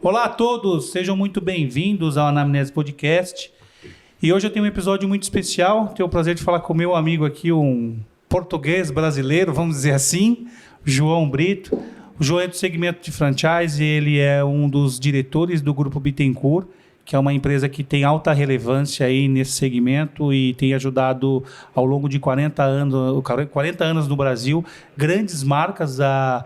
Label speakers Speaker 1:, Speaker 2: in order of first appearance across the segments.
Speaker 1: Olá a todos, sejam muito bem-vindos ao Anamnese Podcast. E hoje eu tenho um episódio muito especial. Tenho o prazer de falar com o meu amigo aqui, um português brasileiro, vamos dizer assim, João Brito. O João é do segmento de franchise, ele é um dos diretores do Grupo Bittencourt, que é uma empresa que tem alta relevância aí nesse segmento e tem ajudado ao longo de 40 anos no Brasil, grandes marcas a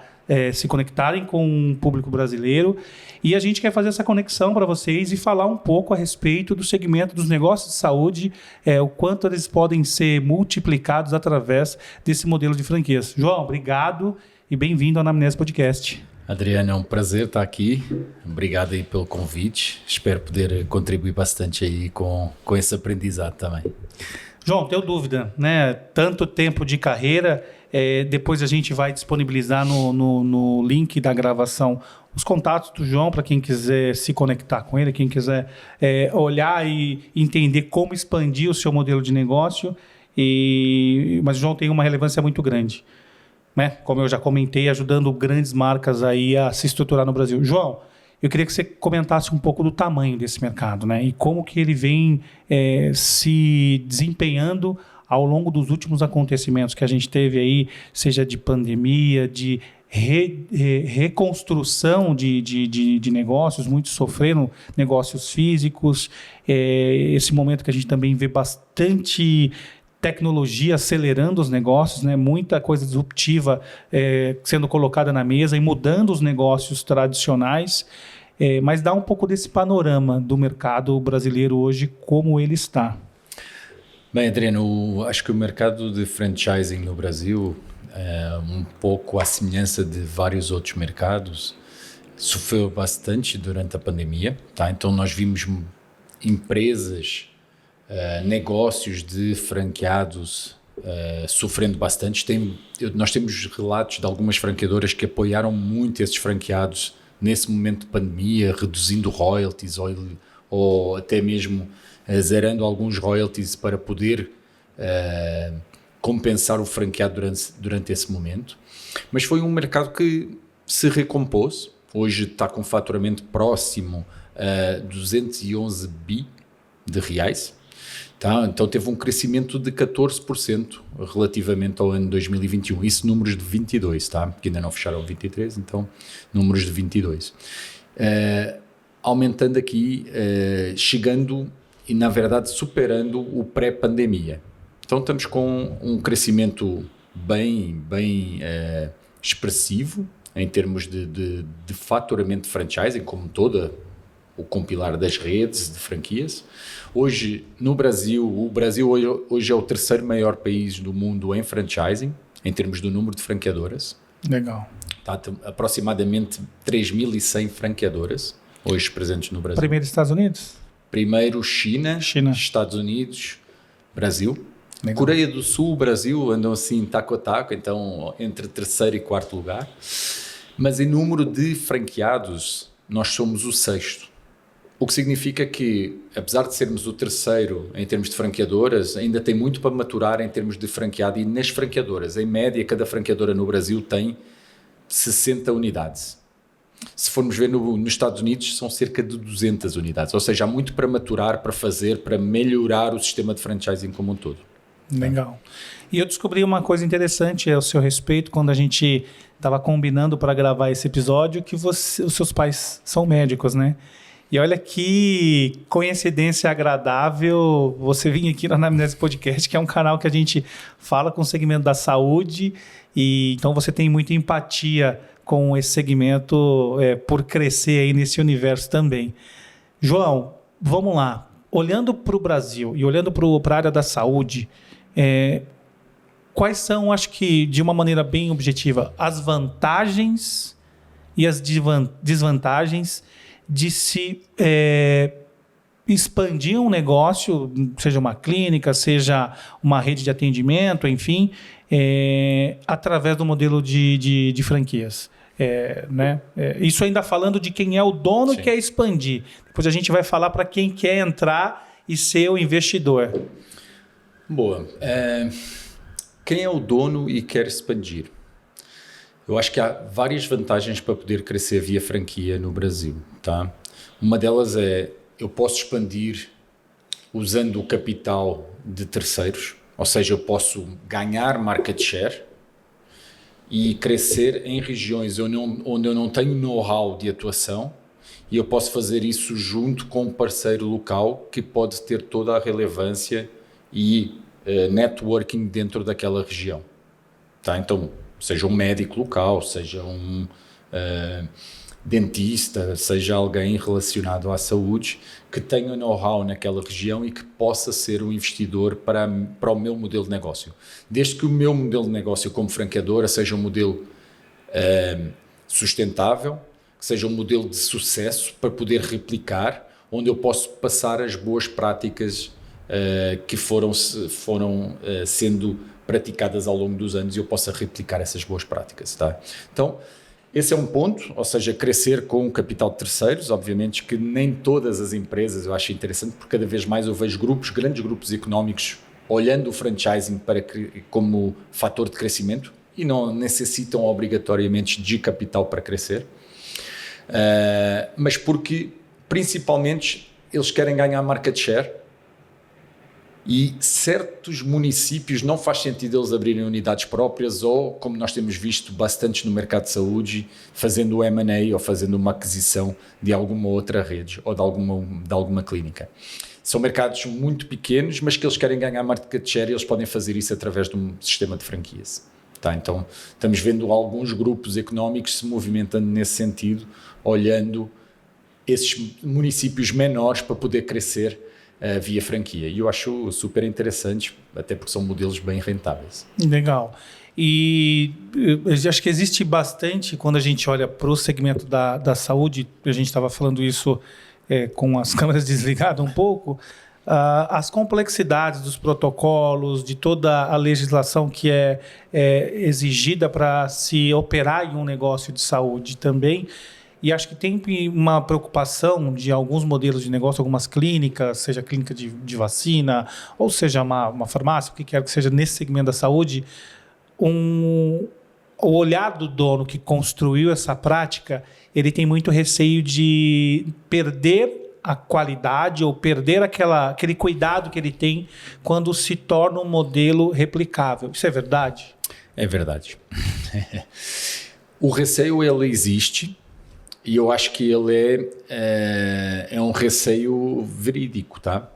Speaker 1: se conectarem com o público brasileiro. E a gente quer fazer essa conexão para vocês e falar um pouco a respeito do segmento dos negócios de saúde, o quanto eles podem ser multiplicados através desse modelo de franquias. João, obrigado e bem-vindo ao Anamnese Podcast.
Speaker 2: Adriano, é um prazer estar aqui. Obrigado aí pelo convite. Espero poder contribuir bastante aí com esse aprendizado também.
Speaker 1: João, tenho dúvida, né? Tanto tempo de carreira, depois a gente vai disponibilizar no link da gravação os contatos do João para quem quiser se conectar com ele, quem quiser olhar e entender como expandir o seu modelo de negócio. Mas o João tem uma relevância muito grande, né? Como eu já comentei, ajudando grandes marcas aí a se estruturar no Brasil. João, eu queria que você comentasse um pouco do tamanho desse mercado, né? E como que ele vem se desempenhando ao longo dos últimos acontecimentos que a gente teve aí, seja de pandemia, de reconstrução de negócios, muitos sofreram negócios físicos, esse momento que a gente também vê bastante tecnologia acelerando os negócios, né? Muita coisa disruptiva sendo colocada na mesa e mudando os negócios tradicionais, mas dá um pouco desse panorama do mercado brasileiro hoje, como ele está.
Speaker 2: Bem, Adriano, acho que o mercado de franchising no Brasil, um pouco à semelhança de vários outros mercados, sofreu bastante durante a pandemia, tá? Então nós vimos empresas, negócios de franqueados sofrendo bastante. Nós temos relatos de algumas franqueadoras que apoiaram muito esses franqueados nesse momento de pandemia, reduzindo royalties ou até mesmo zerando alguns royalties para poder compensar o franqueado durante esse momento. Mas foi um mercado que se recompôs. Hoje está com um faturamento próximo a 211 bi de reais. Tá? Então teve um crescimento de 14% relativamente ao ano 2021. Isso números de 22, tá? Que ainda não fecharam 23, então números de 22. Aumentando aqui, chegando e na verdade superando o pré-pandemia. Então estamos com um crescimento bem expressivo em termos de faturamento de franchising, como todo o compilar das redes de franquias. Hoje, no Brasil, o Brasil hoje é o terceiro maior país do mundo em franchising, em termos do número de franqueadoras.
Speaker 1: Legal.
Speaker 2: Tá, aproximadamente 3.100 franqueadoras hoje presentes no Brasil.
Speaker 1: Primeiro Estados Unidos?
Speaker 2: Primeiro China, Estados Unidos, Brasil. Legal. Coreia do Sul, Brasil andam assim taco a taco, então entre terceiro e quarto lugar. Mas em número de franqueados, nós somos o sexto. O que significa que, apesar de sermos o terceiro em termos de franqueadoras, ainda tem muito para maturar em termos de franqueado. E nas franqueadoras, em média, cada franqueadora no Brasil tem 60 unidades. Se formos ver nos Estados Unidos, são cerca de 200 unidades. Ou seja, há muito para maturar, para fazer, para melhorar o sistema de franchising como um todo.
Speaker 1: Legal. E eu descobri uma coisa interessante ao seu respeito quando a gente estava combinando para gravar esse episódio, que os seus pais são médicos, né? E olha que coincidência agradável você vir aqui no Anamnese Podcast, que é um canal que a gente fala com o segmento da saúde, e então você tem muita empatia com esse segmento por crescer aí nesse universo também. João, vamos lá. Olhando para o Brasil e olhando para a área da saúde, quais são, acho que de uma maneira bem objetiva, as vantagens e as desvantagens de se expandir um negócio, seja uma clínica, seja uma rede de atendimento, enfim, através do modelo de franquias. Né? Isso ainda falando de quem é o dono e quer expandir. Depois a gente vai falar para quem quer entrar e ser o investidor.
Speaker 2: Boa. Quem é o dono e quer expandir? Eu acho que há várias vantagens para poder crescer via franquia no Brasil, tá? Uma delas é, eu posso expandir usando o capital de terceiros, ou seja, eu posso ganhar market share e crescer em regiões onde eu não tenho know-how de atuação, e eu posso fazer isso junto com um parceiro local que pode ter toda a relevância e networking dentro daquela região. Tá? Então, seja um médico local, seja um dentista, seja alguém relacionado à saúde que tenha know-how naquela região e que possa ser um investidor para o meu modelo de negócio. Desde que o meu modelo de negócio como franqueadora seja um modelo sustentável, que seja um modelo de sucesso para poder replicar, onde eu posso passar as boas práticas que foram sendo praticadas ao longo dos anos e eu possa replicar essas boas práticas. Tá? Então, esse é um ponto, ou seja, crescer com o capital de terceiros. Obviamente que nem todas as empresas, eu acho interessante, porque cada vez mais eu vejo grandes grupos económicos, olhando o franchising como fator de crescimento e não necessitam obrigatoriamente de capital para crescer, mas porque, principalmente, eles querem ganhar market share. E certos municípios não faz sentido eles abrirem unidades próprias ou, como nós temos visto bastante no mercado de saúde, fazendo o M&A ou fazendo uma aquisição de alguma outra rede ou de alguma clínica. São mercados muito pequenos, mas que eles querem ganhar market share e eles podem fazer isso através de um sistema de franquias. Tá? Então, estamos vendo alguns grupos económicos se movimentando nesse sentido, olhando esses municípios menores para poder crescer via franquia. E eu acho super interessante, até porque são modelos bem rentáveis.
Speaker 1: Legal. E eu acho que existe bastante, quando a gente olha para o segmento da saúde, a gente estava falando isso com as câmeras desligadas um pouco, as complexidades dos protocolos, de toda a legislação que é exigida para se operar em um negócio de saúde também. E acho que tem uma preocupação de alguns modelos de negócio, algumas clínicas, seja clínica de vacina, ou seja uma farmácia, o que quer que seja nesse segmento da saúde, o olhar do dono que construiu essa prática, ele tem muito receio de perder a qualidade ou perder aquele cuidado que ele tem quando se torna um modelo replicável. Isso é verdade?
Speaker 2: É verdade. O receio, ele existe. E eu acho que ele é um receio verídico, tá?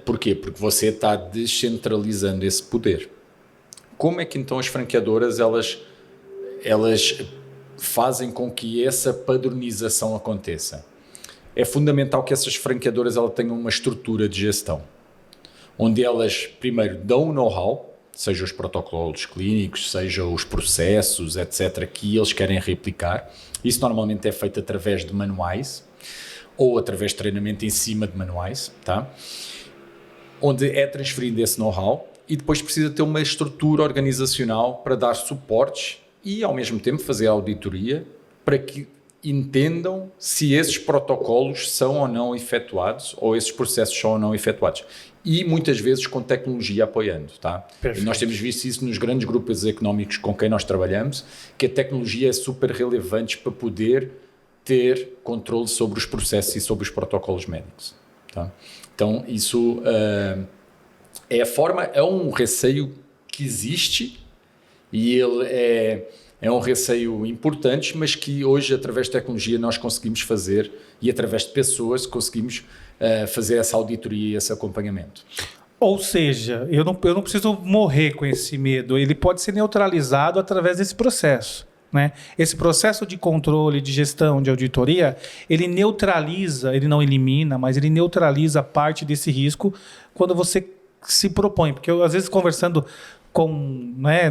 Speaker 2: Por quê? Porque você está descentralizando esse poder. Como é que então as franqueadoras elas fazem com que essa padronização aconteça? É fundamental que essas franqueadoras elas tenham uma estrutura de gestão, onde elas primeiro dão o know-how, seja os protocolos clínicos, seja os processos, etc., que eles querem replicar. Isso normalmente é feito através de manuais ou através de treinamento em cima de manuais, tá? Onde é transferido esse know-how e depois precisa ter uma estrutura organizacional para dar suportes e, ao mesmo tempo, fazer auditoria para que entendam se esses protocolos são ou não efetuados ou esses processos são ou não efetuados. E muitas vezes com tecnologia apoiando, tá? E nós temos visto isso nos grandes grupos económicos com quem nós trabalhamos, que a tecnologia é super relevante para poder ter controle sobre os processos e sobre os protocolos médicos, tá? Então, isso é um receio que existe e ele é um receio importante, mas que hoje, através de tecnologia, nós conseguimos fazer e através de pessoas conseguimos fazer essa auditoria e esse acompanhamento.
Speaker 1: Ou seja, eu não preciso morrer com esse medo, ele pode ser neutralizado através desse processo, né? Esse processo de controle, de gestão, de auditoria, ele neutraliza, ele não elimina, mas ele neutraliza parte desse risco quando você se propõe. Porque eu, às vezes, conversando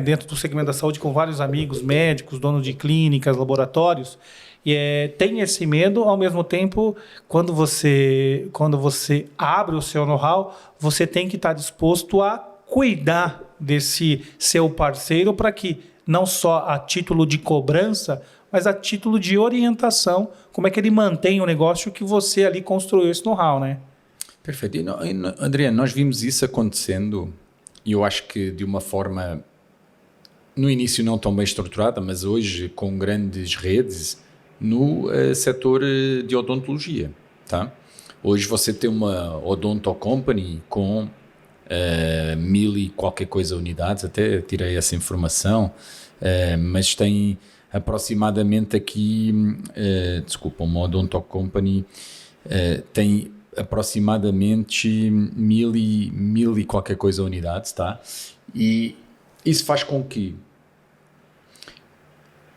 Speaker 1: dentro do segmento da saúde com vários amigos, médicos, donos de clínicas, laboratórios, tem esse medo, ao mesmo tempo, quando você abre o seu know-how, você tem que estar disposto a cuidar desse seu parceiro para que, não só a título de cobrança, mas a título de orientação, como é que ele mantém o negócio que você ali construiu esse know-how, né?
Speaker 2: Perfeito. Adriano, nós vimos isso acontecendo e eu acho que de uma forma no início não tão bem estruturada, mas hoje com grandes redes no setor de odontologia, tá? Hoje você tem uma Odonto Company com 1000 e qualquer coisa unidades, até tirei essa informação, mas tem aproximadamente aqui, uma Odonto Company tem aproximadamente 1000 e qualquer coisa unidades, tá? E isso faz com que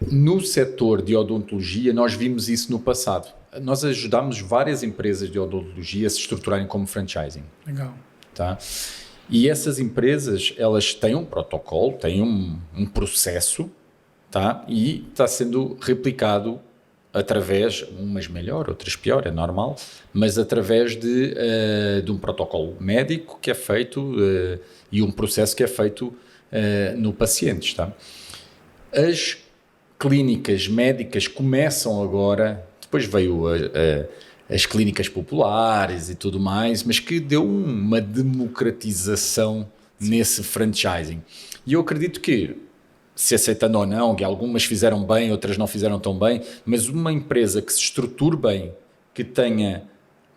Speaker 2: no setor de odontologia nós vimos isso no passado. Nós ajudámos várias empresas de odontologia a se estruturarem como franchising.
Speaker 1: Legal.
Speaker 2: Tá? E essas empresas, elas têm um protocolo, têm um processo, tá? E está sendo replicado através, umas melhor, outras pior, é normal, mas através de um protocolo médico que é feito e um processo que é feito no paciente. Tá? As clínicas médicas começam agora, depois veio as clínicas populares e tudo mais, mas que deu uma democratização nesse franchising. E eu acredito que, se aceitando ou não, que algumas fizeram bem, outras não fizeram tão bem, mas uma empresa que se estruture bem, que tenha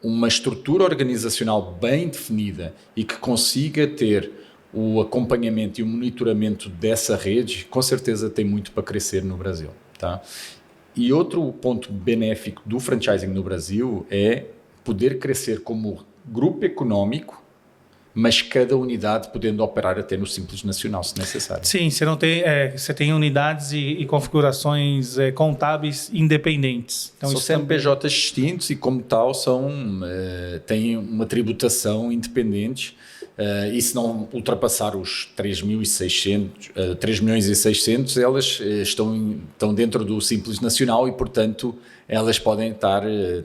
Speaker 2: uma estrutura organizacional bem definida e que consiga ter o acompanhamento e o monitoramento dessa rede, com certeza tem muito para crescer no Brasil. Tá? E outro ponto benéfico do franchising no Brasil é poder crescer como grupo econômico, mas cada unidade podendo operar até no Simples Nacional, se necessário.
Speaker 1: Sim, você tem unidades e configurações contábeis independentes.
Speaker 2: Então, são CNPJs distintos e, como tal, têm uma tributação independente. E se não ultrapassar os 3.600.000, elas estão dentro do Simples Nacional e, portanto, elas podem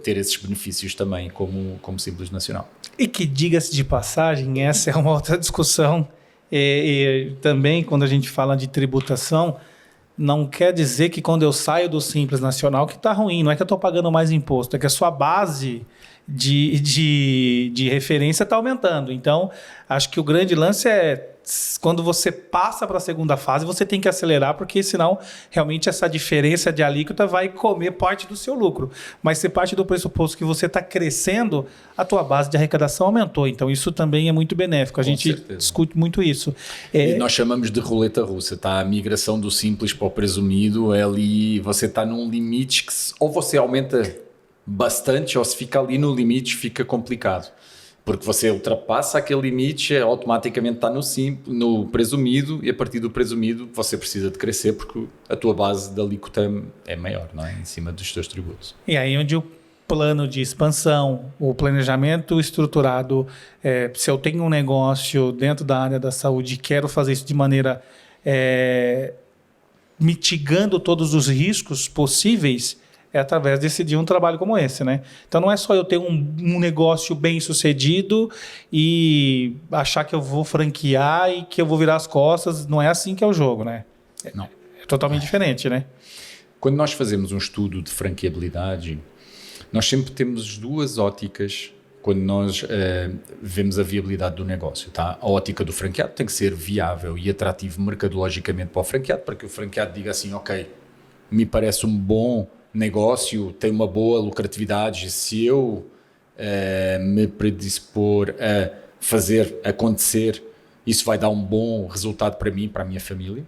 Speaker 2: ter esses benefícios também como Simples Nacional.
Speaker 1: E que, diga-se de passagem, essa é uma outra discussão. E também, quando a gente fala de tributação, não quer dizer que quando eu saio do Simples Nacional que está ruim. Não é que eu estou pagando mais imposto, é que a sua base de referência está aumentando. Então, acho que o grande lance é quando você passa para a segunda fase, você tem que acelerar, porque senão realmente essa diferença de alíquota vai comer parte do seu lucro. Mas se parte do pressuposto que você está crescendo, a tua base de arrecadação aumentou. Então, isso também é muito benéfico. A gente discute muito isso.
Speaker 2: E nós chamamos de roleta russa, tá? A migração do simples para o presumido é ali, você está num limite que ou você aumenta bastante, ou se fica ali no limite, fica complicado. Porque você ultrapassa aquele limite, automaticamente está no presumido, e a partir do presumido você precisa de crescer porque a tua base da alíquota é maior, não é? Em cima dos teus tributos.
Speaker 1: E aí onde o plano de expansão, o planejamento estruturado, se eu tenho um negócio dentro da área da saúde e quero fazer isso de maneira mitigando todos os riscos possíveis, é através de decidir um trabalho como esse, né? Então não é só eu ter um negócio bem sucedido e achar que eu vou franquear e que eu vou virar as costas. Não é assim que é o jogo, né?
Speaker 2: Não.
Speaker 1: É totalmente diferente, né?
Speaker 2: Quando nós fazemos um estudo de franqueabilidade, nós sempre temos duas óticas quando nós vemos a viabilidade do negócio, tá? A ótica do franqueado tem que ser viável e atrativo mercadologicamente para o franqueado, para que o franqueado diga assim, ok, me parece um bom negócio, tem uma boa lucratividade, se eu me predispor a fazer acontecer, isso vai dar um bom resultado para mim, para a minha família.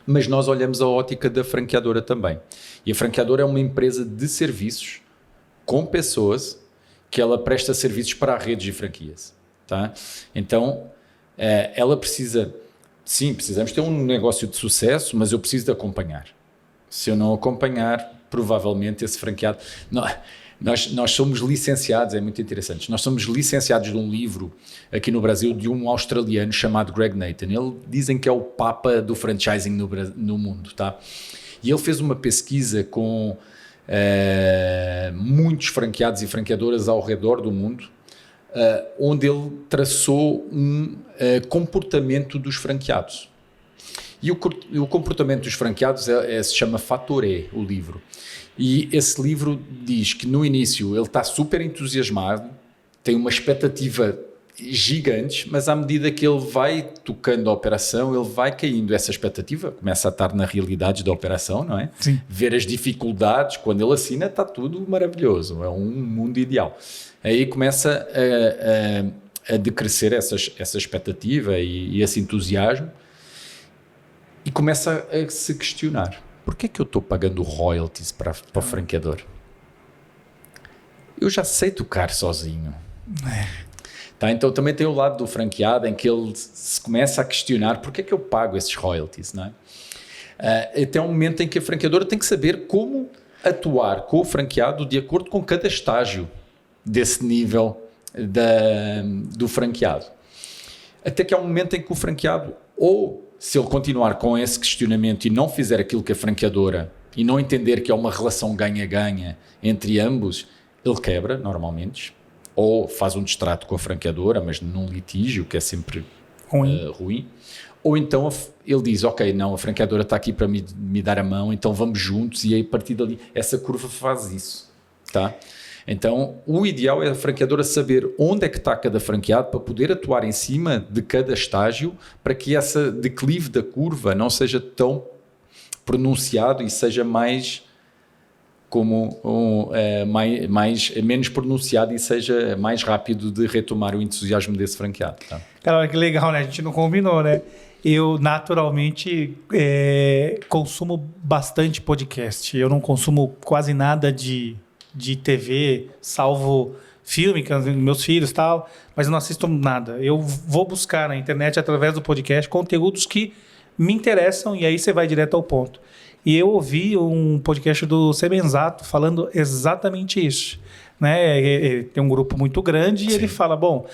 Speaker 2: Mas nós olhamos a ótica da franqueadora também. E a franqueadora é uma empresa de serviços com pessoas que ela presta serviços para redes de franquias. Tá? Então, ela precisa... Sim, precisamos ter um negócio de sucesso, mas eu preciso de acompanhar. Se eu não acompanhar, provavelmente esse franqueado... Nós somos licenciados, é muito interessante, nós somos licenciados de um livro aqui no Brasil de um australiano chamado Greg Nathan. Ele dizem que é o papa do franchising no mundo. Tá? E ele fez uma pesquisa com muitos franqueados e franqueadoras ao redor do mundo, onde ele traçou um comportamento dos franqueados. E o comportamento dos franqueados se chama Fator E, o livro. E esse livro diz que no início ele está super entusiasmado, tem uma expectativa gigantes, mas à medida que ele vai tocando a operação, ele vai caindo essa expectativa, começa a estar na realidade da operação, não é?
Speaker 1: Sim.
Speaker 2: Ver as dificuldades, quando ele assina está tudo maravilhoso, é um mundo ideal. Aí começa a decrescer essa expectativa e esse entusiasmo e começa a se questionar, porquê é que eu estou pagando royalties para o franqueador? Eu já sei tocar sozinho. Tá, então também tem o lado do franqueado em que ele se começa a questionar porque é que eu pago esses royalties, não é? Até um momento em que a franqueadora tem que saber como atuar com o franqueado de acordo com cada estágio desse nível do franqueado. Até que há um momento em que o franqueado, ou se ele continuar com esse questionamento e não fizer aquilo que a franqueadora e não entender que é uma relação ganha-ganha entre ambos, ele quebra normalmente. Ou faz um distrato com a franqueadora, mas num litígio, que é sempre ruim. Ou então ele diz, ok, não, a franqueadora está aqui para me dar a mão, então vamos juntos, e aí a partir dali, essa curva faz isso. Tá? Então, o ideal é a franqueadora saber onde é que está cada franqueado para poder atuar em cima de cada estágio, para que esse declive da curva não seja tão pronunciado e seja mais... menos pronunciado e seja mais rápido de retomar o entusiasmo desse franqueado. Tá?
Speaker 1: Cara, que legal, né? A gente não combinou, né? Eu, naturalmente, consumo bastante podcast. Eu não consumo quase nada de TV, salvo filme, com meus filhos e tal, mas eu não assisto nada. Eu vou buscar na internet, através do podcast, conteúdos que me interessam e aí você vai direto ao ponto. E eu ouvi um podcast do Semenzato falando exatamente isso. Né? Ele tem um grupo muito grande e ele fala, bom,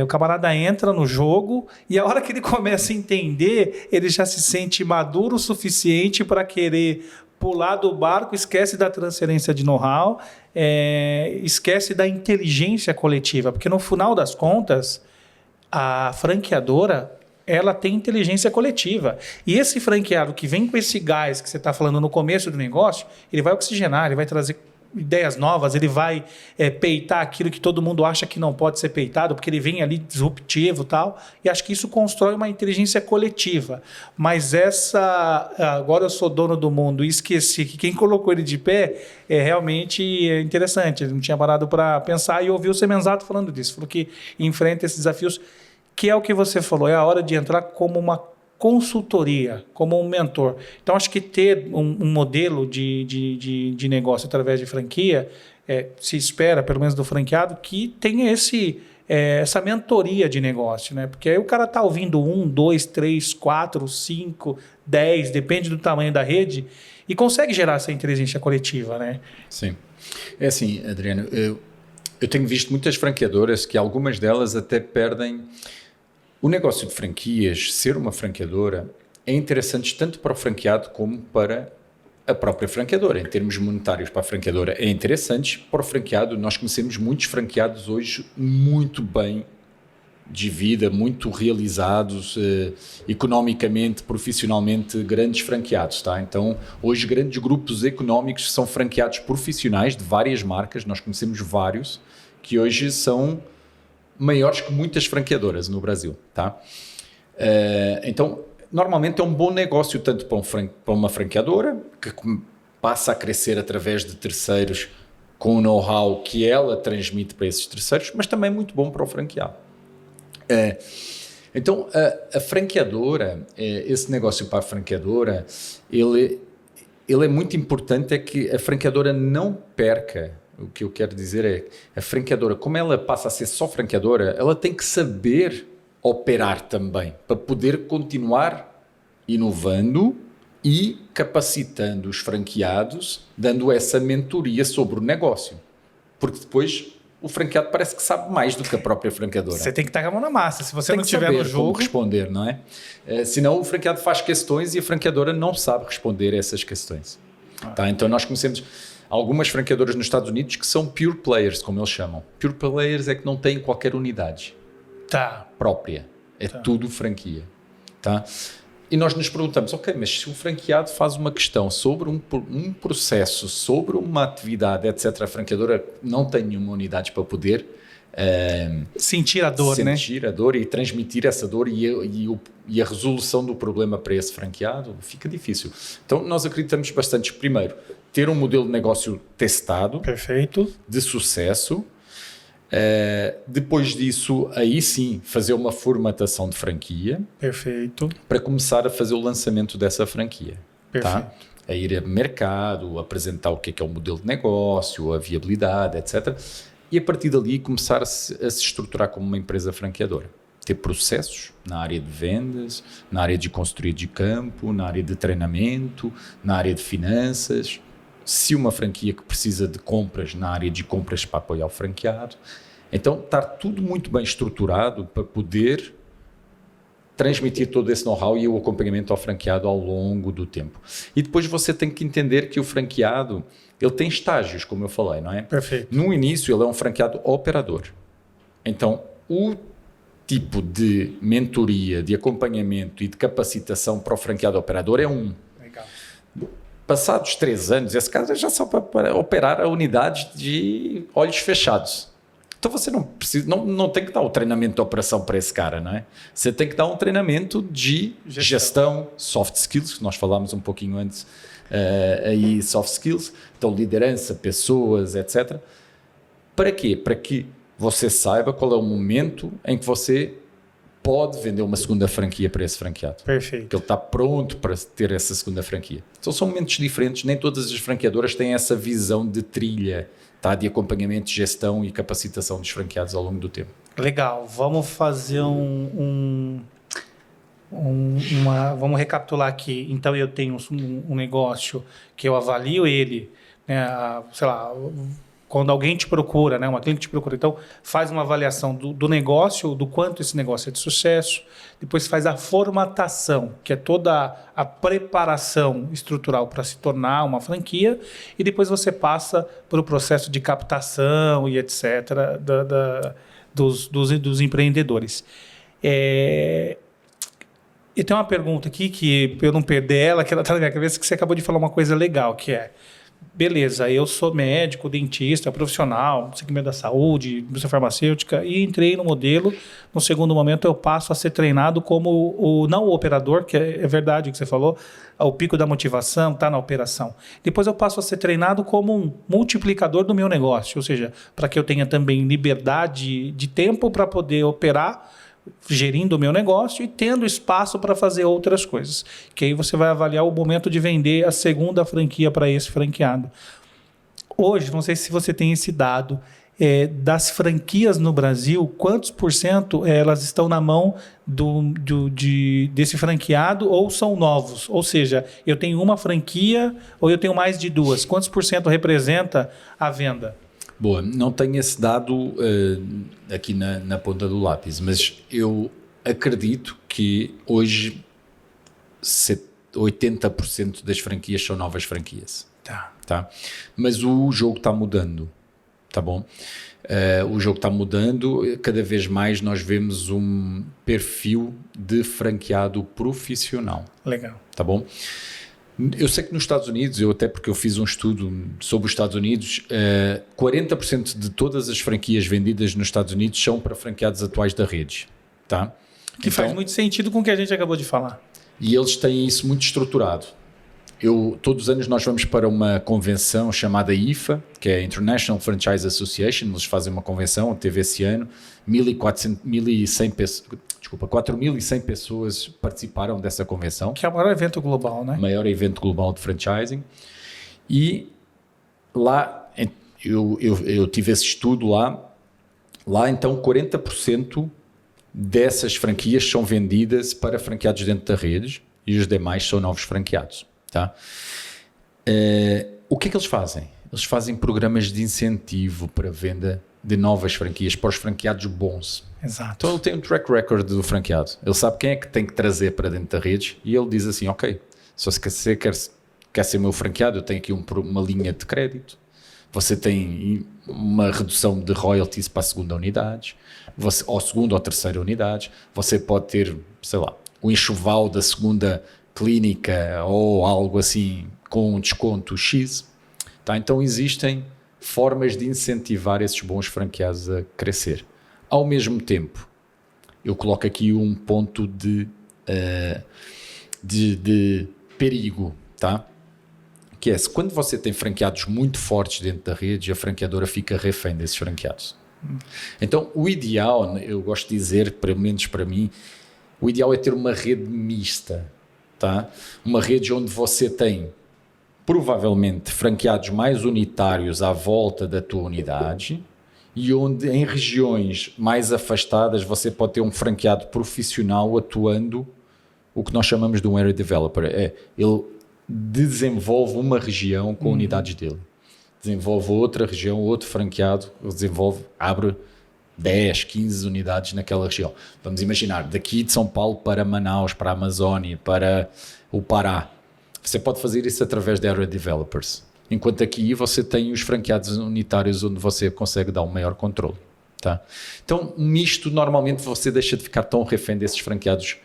Speaker 1: o camarada entra no jogo e a hora que ele começa a entender, ele já se sente maduro o suficiente para querer pular do barco, esquece da transferência de know-how, esquece da inteligência coletiva. Porque no final das contas, a franqueadora... ela tem inteligência coletiva. E esse franqueado que vem com esse gás que você está falando no começo do negócio, ele vai oxigenar, ele vai trazer ideias novas, ele vai peitar aquilo que todo mundo acha que não pode ser peitado, porque ele vem ali disruptivo e tal, e acho que isso constrói uma inteligência coletiva. Mas agora eu sou dono do mundo e esqueci que quem colocou ele de pé realmente interessante, ele não tinha parado para pensar, e eu ouvi o Semenzato falando disso, falou que enfrenta esses desafios, que é o que você falou, é a hora de entrar como uma consultoria, como um mentor. Então, acho que ter um modelo de negócio através de franquia, se espera, pelo menos do franqueado, que tenha essa mentoria de negócio, né? Porque aí o cara está ouvindo 1, 2, 3, 4, 5, 10, depende do tamanho da rede, e consegue gerar essa inteligência coletiva, né?
Speaker 2: Sim. É assim, Adriano, eu tenho visto muitas franqueadoras que algumas delas até perdem... O negócio de franquias, ser uma franqueadora, é interessante tanto para o franqueado como para a própria franqueadora. Em termos monetários, para a franqueadora é interessante. Para o franqueado, nós conhecemos muitos franqueados hoje muito bem de vida, muito realizados, economicamente, profissionalmente, grandes franqueados. Tá? Então, hoje, grandes grupos económicos são franqueados profissionais de várias marcas. Nós conhecemos vários que hoje são... maiores que muitas franqueadoras no Brasil, tá? Então, normalmente é um bom negócio tanto para uma franqueadora, que passa a crescer através de terceiros com o know-how que ela transmite para esses terceiros, mas também muito bom para o franqueado. Então, a franqueadora, esse negócio para a franqueadora, ele é muito importante, é que a franqueadora não perca. O que eu quero dizer é, a franqueadora, como ela passa a ser só franqueadora, ela tem que saber operar também, para poder continuar inovando e capacitando os franqueados, dando essa mentoria sobre o negócio. Porque depois o franqueado parece que sabe mais do que a própria franqueadora.
Speaker 1: Você tem que estar com a mão na massa. Se você
Speaker 2: tem
Speaker 1: não
Speaker 2: que
Speaker 1: tiver
Speaker 2: saber
Speaker 1: no jogo...
Speaker 2: como responder, não é? Senão o franqueado faz questões e a franqueadora não sabe responder a essas questões. Tá? Então nós conhecemos... algumas franqueadoras nos Estados Unidos que são pure players, como eles chamam. Pure players é que não têm qualquer unidade própria. É tudo franquia. Tá? E nós nos perguntamos, ok, mas se o franqueado faz uma questão sobre um processo, sobre uma atividade, etc., a franqueadora não tem nenhuma unidade para poder
Speaker 1: sentir a dor, né?
Speaker 2: Sentir a dor e transmitir essa dor e a resolução do problema para esse franqueado fica difícil. Então, nós acreditamos bastante, primeiro, ter um modelo de negócio testado,
Speaker 1: perfeito,
Speaker 2: de sucesso. Depois disso, aí sim, fazer uma formatação de franquia.
Speaker 1: Perfeito.
Speaker 2: Para começar a fazer o lançamento dessa franquia.
Speaker 1: Perfeito.
Speaker 2: Tá? A ir ao mercado, apresentar o que é o modelo de negócio, a viabilidade, etc. E a partir dali começar a se estruturar como uma empresa franqueadora. Ter processos na área de vendas, na área de consultoria de campo, na área de treinamento, na área de finanças. Se uma franquia que precisa de compras, na área de compras para apoiar o franqueado. Então, estar tudo muito bem estruturado para poder transmitir todo esse know-how e o acompanhamento ao franqueado ao longo do tempo. E depois você tem que entender que o franqueado, ele tem estágios, como eu falei, não é?
Speaker 1: Perfeito.
Speaker 2: No início, ele é um franqueado operador. Então, o tipo de mentoria, de acompanhamento e de capacitação para o franqueado operador é um.
Speaker 1: Legal.
Speaker 2: Passados 3 anos, esse cara já só para operar a unidade de olhos fechados. Então você não precisa, não tem que dar o treinamento de operação para esse cara, não é? Você tem que dar um treinamento de gestão, soft skills, que nós falámos um pouquinho antes, aí soft skills, então liderança, pessoas, etc. Para quê? Para que você saiba qual é o momento em que você pode vender uma segunda franquia para esse franqueado.
Speaker 1: Perfeito.
Speaker 2: Que ele está pronto para ter essa segunda franquia. Então são momentos diferentes, nem todas as franqueadoras têm essa visão de trilha, tá? De acompanhamento, gestão e capacitação dos franqueados ao longo do tempo.
Speaker 1: Legal, vamos fazer vamos recapitular aqui. Então eu tenho um negócio que eu avalio ele, né, sei lá, quando alguém te procura, né, uma cliente te procura, então faz uma avaliação do negócio, do quanto esse negócio é de sucesso, depois faz a formatação, que é toda a preparação estrutural para se tornar uma franquia, e depois você passa para o processo de captação e etc. dos empreendedores. E tem uma pergunta aqui, que para eu não perder ela, que ela está na minha cabeça, que você acabou de falar uma coisa legal, que é: beleza, eu sou médico, dentista, profissional, segmento da saúde, indústria farmacêutica, e entrei no modelo. No segundo momento, eu passo a ser treinado como não o operador, que é verdade o que você falou, o pico da motivação está na operação. Depois eu passo a ser treinado como um multiplicador do meu negócio, ou seja, para que eu tenha também liberdade de tempo para poder operar, gerindo o meu negócio e tendo espaço para fazer outras coisas. Que aí você vai avaliar o momento de vender a segunda franquia para esse franqueado. Hoje, não sei se você tem esse dado, das franquias no Brasil, quantos % elas estão na mão desse franqueado ou são novos? Ou seja, eu tenho uma franquia ou eu tenho mais de 2? Quantos % representa a venda?
Speaker 2: Boa, não tenho esse dado aqui na ponta do lápis, mas eu acredito que hoje 80% das franquias são novas franquias. Tá? Mas o jogo está mudando, tá bom? O jogo está mudando, cada vez mais nós vemos um perfil de franqueado profissional.
Speaker 1: Legal.
Speaker 2: Tá bom? Eu sei que nos Estados Unidos, até porque eu fiz um estudo sobre os Estados Unidos, 40% de todas as franquias vendidas nos Estados Unidos são para franqueados atuais da rede. Tá?
Speaker 1: Que faz muito sentido com o que a gente acabou de falar.
Speaker 2: E eles têm isso muito estruturado. Todos os anos nós vamos para uma convenção chamada IFA, que é a International Franchise Association. Eles fazem uma convenção, teve esse ano, 4.100 pessoas participaram dessa convenção. Que
Speaker 1: é o maior evento global, né?
Speaker 2: Maior evento global de franchising. E lá, eu tive esse estudo lá. Lá, então, 40% dessas franquias são vendidas para franqueados dentro da rede e os demais são novos franqueados. Tá? O que é que eles fazem? Eles fazem programas de incentivo para a venda de novas franquias para os franqueados bons.
Speaker 1: Exato.
Speaker 2: Então ele tem um track record do franqueado. Ele sabe quem é que tem que trazer para dentro da rede e ele diz assim, ok, se você quer ser meu franqueado, eu tenho aqui uma linha de crédito. Você tem uma redução de royalties para a segunda unidade, ou segunda ou terceira unidade. Você pode ter, sei lá, o enxoval da segunda clínica ou algo assim com um desconto X. Tá? Então existem formas de incentivar esses bons franqueados a crescer. Ao mesmo tempo, eu coloco aqui um ponto de perigo, tá? Que é, quando você tem franqueados muito fortes dentro da rede, a franqueadora fica refém desses franqueados. Então, o ideal, eu gosto de dizer, pelo menos para mim, o ideal é ter uma rede mista, tá? Uma rede onde você tem, provavelmente, franqueados mais unitários à volta da tua unidade e onde, em regiões mais afastadas, você pode ter um franqueado profissional atuando, o que nós chamamos de um area developer. Ele desenvolve uma região com unidades dele. Desenvolve outra região, outro franqueado, abre 10, 15 unidades naquela região. Vamos imaginar, daqui de São Paulo para Manaus, para a Amazónia, para o Pará. Você pode fazer isso através de area developers. Enquanto aqui você tem os franqueados unitários onde você consegue dar um maior controle. Tá? Então, misto, normalmente você deixa de ficar tão refém desses franqueados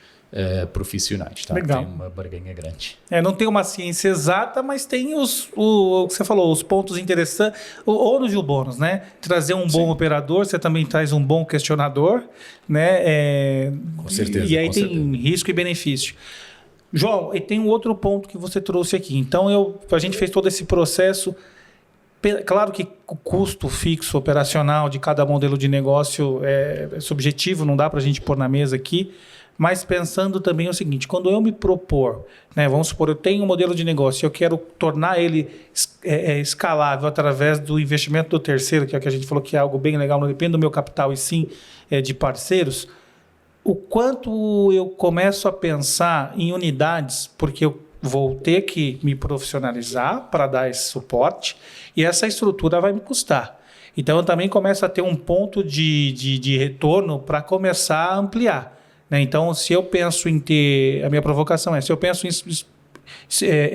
Speaker 2: profissionais, tá?
Speaker 1: Legal.
Speaker 2: Tem uma barganha grande.
Speaker 1: Não tem uma ciência exata, mas tem o que você falou, os pontos interessantes, o ônus e o bônus, né? Trazer um bom operador, você também traz um bom questionador, né?
Speaker 2: Com certeza.
Speaker 1: E aí tem risco e benefício. João, e tem um outro ponto que você trouxe aqui. Então, a gente fez todo esse processo. Claro que o custo fixo operacional de cada modelo de negócio é subjetivo, não dá para a gente pôr na mesa aqui. Mas pensando também o seguinte, quando eu me propor, né, vamos supor, eu tenho um modelo de negócio e eu quero tornar ele escalável através do investimento do terceiro, que é o que a gente falou que é algo bem legal, não depende do meu capital e sim de parceiros, o quanto eu começo a pensar em unidades, porque eu vou ter que me profissionalizar para dar esse suporte e essa estrutura vai me custar. Então, eu também começo a ter um ponto de retorno para começar a ampliar. Então, se eu penso em ter... A minha provocação se eu penso em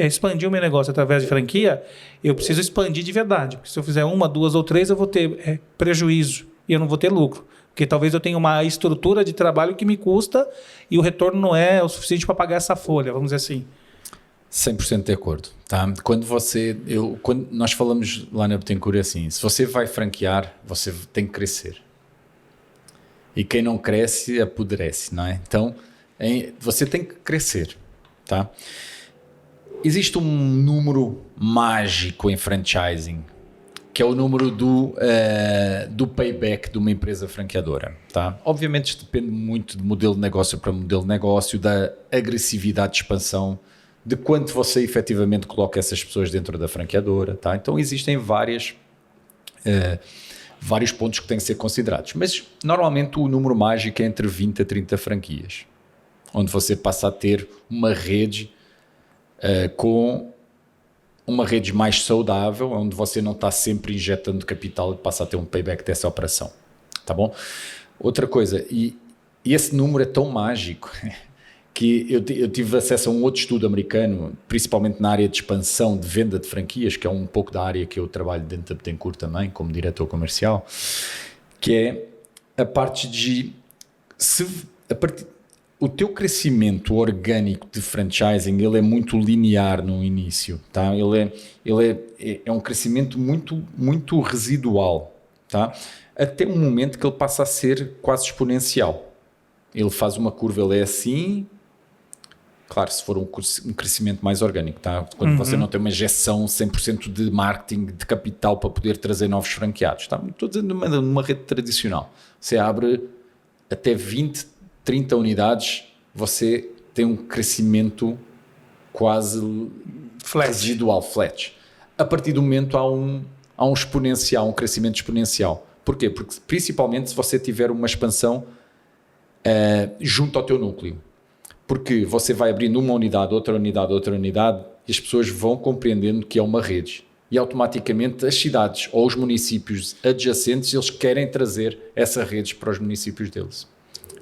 Speaker 1: expandir o meu negócio através de franquia, eu preciso expandir de verdade. Porque se eu fizer 1, 2 ou 3, eu vou ter prejuízo e eu não vou ter lucro. Porque talvez eu tenha uma estrutura de trabalho que me custa e o retorno não é o suficiente para pagar essa folha, vamos dizer assim.
Speaker 2: 100% de acordo. Tá? Quando nós falamos lá na Bettencourt assim, se você vai franquear, você tem que crescer. E quem não cresce, apodrece, não é? Então, você tem que crescer, tá? Existe um número mágico em franchising, que é o número do payback de uma empresa franqueadora, tá? Obviamente, isto depende muito de modelo de negócio para modelo de negócio, da agressividade de expansão, de quanto você efetivamente coloca essas pessoas dentro da franqueadora, tá? Então, existem vários pontos que têm que ser considerados. Mas, normalmente, o número mágico é entre 20 a 30 franquias, onde você passa a ter uma rede com uma rede mais saudável, onde você não está sempre injetando capital e passa a ter um payback dessa operação. Tá bom? Outra coisa, e esse número é tão mágico que eu tive acesso a um outro estudo americano, principalmente na área de expansão, de venda de franquias, que é um pouco da área que eu trabalho dentro da Bettencourt também, como diretor comercial, que é a parte de... o teu crescimento orgânico de franchising, ele é muito linear no início, tá? Ele é um crescimento muito, muito residual, tá? Até um momento que ele passa a ser quase exponencial. Ele faz uma curva, ele é assim... Claro, se for um crescimento mais orgânico, tá? Quando você não tem uma injeção 100% de marketing, de capital para poder trazer novos franqueados. Tá? Estou dizendo numa rede tradicional. Você abre até 20, 30 unidades, você tem um crescimento quase residual, flat. A partir do momento há um exponencial, um crescimento exponencial. Porquê? Porque principalmente se você tiver uma expansão junto ao teu núcleo. Porque você vai abrindo uma unidade, outra unidade, outra unidade e as pessoas vão compreendendo que é uma rede. E automaticamente as cidades ou os municípios adjacentes, eles querem trazer essas redes para os municípios deles.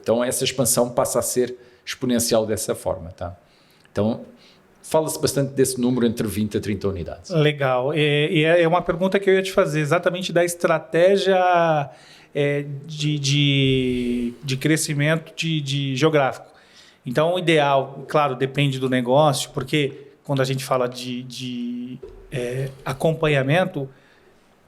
Speaker 2: Então essa expansão passa a ser exponencial dessa forma. Tá? Então fala-se bastante desse número entre 20 a 30 unidades. Legal.
Speaker 1: E é uma pergunta que eu ia te fazer, exatamente da estratégia de crescimento de geográfico. Então, o ideal, claro, depende do negócio, porque quando a gente fala de acompanhamento,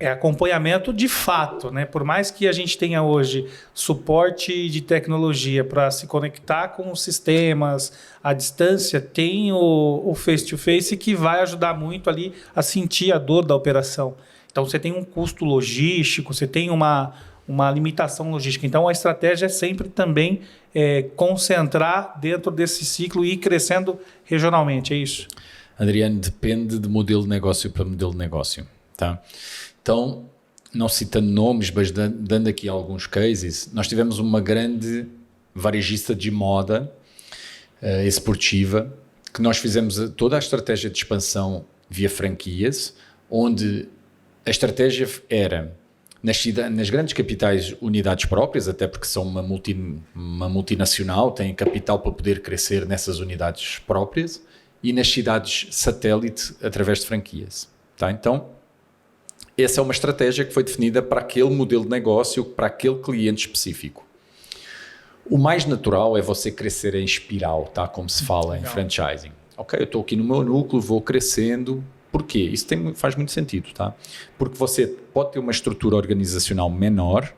Speaker 1: acompanhamento de fato, né? Por mais que a gente tenha hoje suporte de tecnologia para se conectar com os sistemas à distância, tem o face-to-face que vai ajudar muito ali a sentir a dor da operação. Então, você tem um custo logístico, você tem uma limitação logística. Então, a estratégia é sempre também concentrar dentro desse ciclo e ir crescendo regionalmente, é isso?
Speaker 2: Adriano, depende de modelo de negócio para modelo de negócio, tá? Então, não citando nomes, mas dando aqui alguns cases, nós tivemos uma grande varejista de moda esportiva, que nós fizemos toda a estratégia de expansão via franquias, onde a estratégia era, nas grandes capitais, unidades próprias, até porque são uma multinacional, têm capital para poder crescer nessas unidades próprias, e nas cidades satélite, através de franquias, tá? Então, essa é uma estratégia que foi definida para aquele modelo de negócio, para aquele cliente específico. O mais natural é você crescer em espiral, tá? Como se fala em franchising. Ok, eu estou aqui no meu núcleo, vou crescendo. Porquê? Isso faz muito sentido, tá? Porque você pode ter uma estrutura organizacional menor,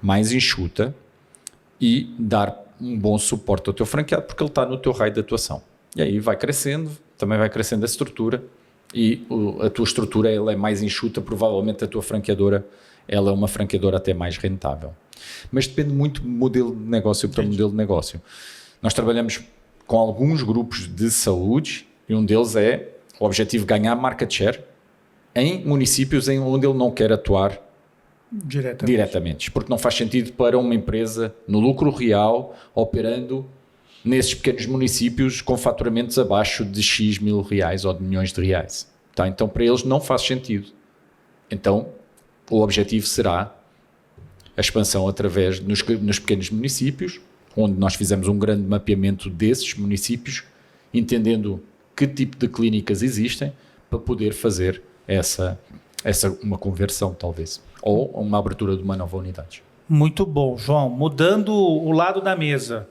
Speaker 2: mais enxuta, e dar um bom suporte ao teu franqueado, porque ele está no teu raio de atuação. E aí vai crescendo, também vai crescendo a estrutura, e a tua estrutura ela é mais enxuta, provavelmente a tua franqueadora ela é uma franqueadora até mais rentável. Mas depende muito do modelo de negócio para modelo de negócio. Nós trabalhamos com alguns grupos de saúde e um deles é o objetivo ganhar market share em municípios em onde ele não quer atuar diretamente, porque não faz sentido para uma empresa no lucro real operando nesses pequenos municípios com faturamentos abaixo de X mil reais ou de milhões de reais. Tá? Então, para eles não faz sentido. Então, o objetivo será a expansão através nos pequenos municípios, onde nós fizemos um grande mapeamento desses municípios, entendendo que tipo de clínicas existem, para poder fazer uma conversão, talvez, ou uma abertura de uma nova unidade.
Speaker 1: Muito bom, João. Mudando o lado da mesa,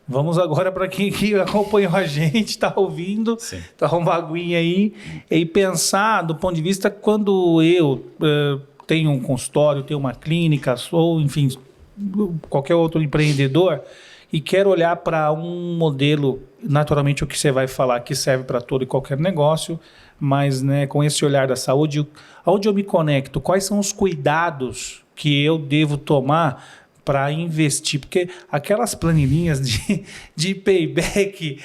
Speaker 1: vamos agora para quem acompanhou a gente, está ouvindo, está uma aguinha aí, e pensar do ponto de vista quando eu tenho um consultório, tenho uma clínica, ou enfim, qualquer outro empreendedor, e quero olhar para um modelo, naturalmente o que você vai falar que serve para todo e qualquer negócio, mas né, com esse olhar da saúde, aonde eu me conecto, quais são os cuidados que eu devo tomar para investir, porque aquelas planilhinhas de payback,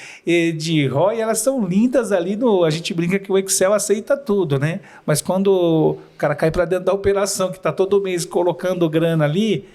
Speaker 1: de ROI, elas são lindas ali, a gente brinca que o Excel aceita tudo, né? Mas quando o cara cai para dentro da operação, que está todo mês colocando grana ali,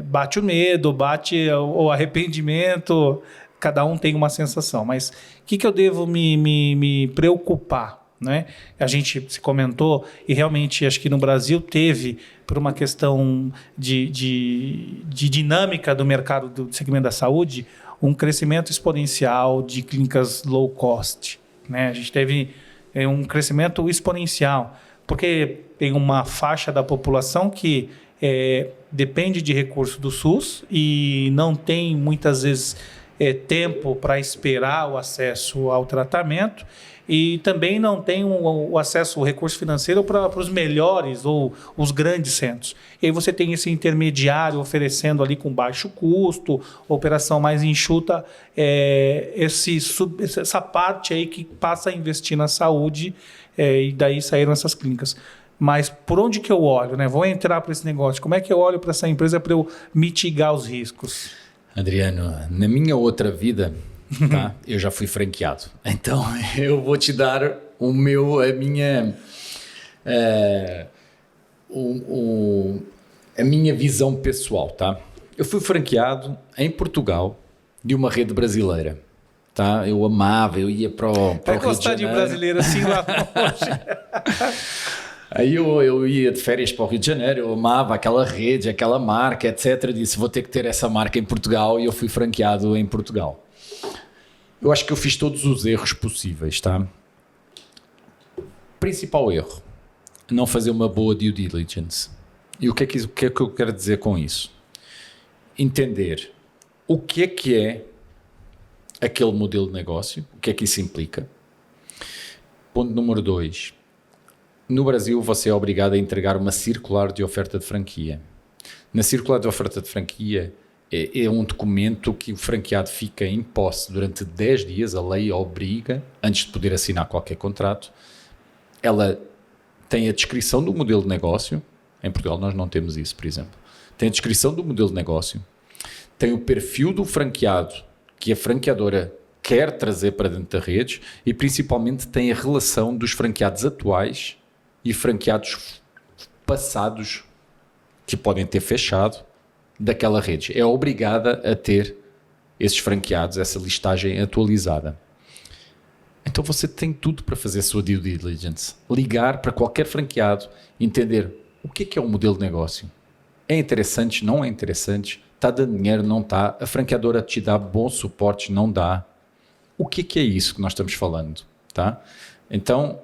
Speaker 1: bate o medo, bate o arrependimento, cada um tem uma sensação. Mas o que eu devo me preocupar? Né? A gente se comentou e realmente acho que no Brasil teve, por uma questão de dinâmica do mercado do segmento da saúde, um crescimento exponencial de clínicas low cost. Né? A gente teve um crescimento exponencial, porque tem uma faixa da população que depende de recurso do SUS e não tem muitas vezes tempo para esperar o acesso ao tratamento, e também não tem o acesso ao recurso financeiro para os melhores ou os grandes centros. E aí você tem esse intermediário oferecendo ali com baixo custo, operação mais enxuta, essa parte aí que passa a investir na saúde, e daí saíram essas clínicas. Mas por onde que eu olho? Né? Vou entrar para esse negócio. Como é que eu olho para essa empresa para eu mitigar os riscos?
Speaker 2: Adriano, na minha outra vida, tá, eu já fui franqueado. Então, eu vou te dar a minha visão pessoal. Tá? Eu fui franqueado em Portugal de uma rede brasileira. Tá? Eu amava, eu ia para o Rio de Janeiro.
Speaker 1: Gostar de brasileiro assim lá longe.
Speaker 2: Aí eu ia de férias para o Rio de Janeiro, eu amava aquela rede, aquela marca, etc. Disse, vou ter que ter essa marca em Portugal, e eu fui franqueado em Portugal. Eu acho que eu fiz todos os erros possíveis, tá? Principal erro, não fazer uma boa due diligence. E o que é que eu quero dizer com isso? Entender o que é aquele modelo de negócio, o que é que isso implica. Ponto número 2. No Brasil, você é obrigado a entregar uma circular de oferta de franquia. Na circular de oferta de franquia é um documento que o franqueado fica em posse durante 10 dias, a lei obriga, antes de poder assinar qualquer contrato. Ela tem a descrição do modelo de negócio. Em Portugal nós não temos isso, por exemplo. Tem a descrição do modelo de negócio, tem o perfil do franqueado que a franqueadora quer trazer para dentro da rede e principalmente tem a relação dos franqueados atuais e franqueados passados que podem ter fechado daquela rede. É obrigada a ter esses franqueados, essa listagem atualizada. Então você tem tudo para fazer a sua due diligence. Ligar para qualquer franqueado, entender o que é o modelo de negócio. É interessante, não é interessante? Está dando dinheiro, não está? A franqueadora te dá bom suporte, não dá? O que é isso que nós estamos falando? Tá? Então,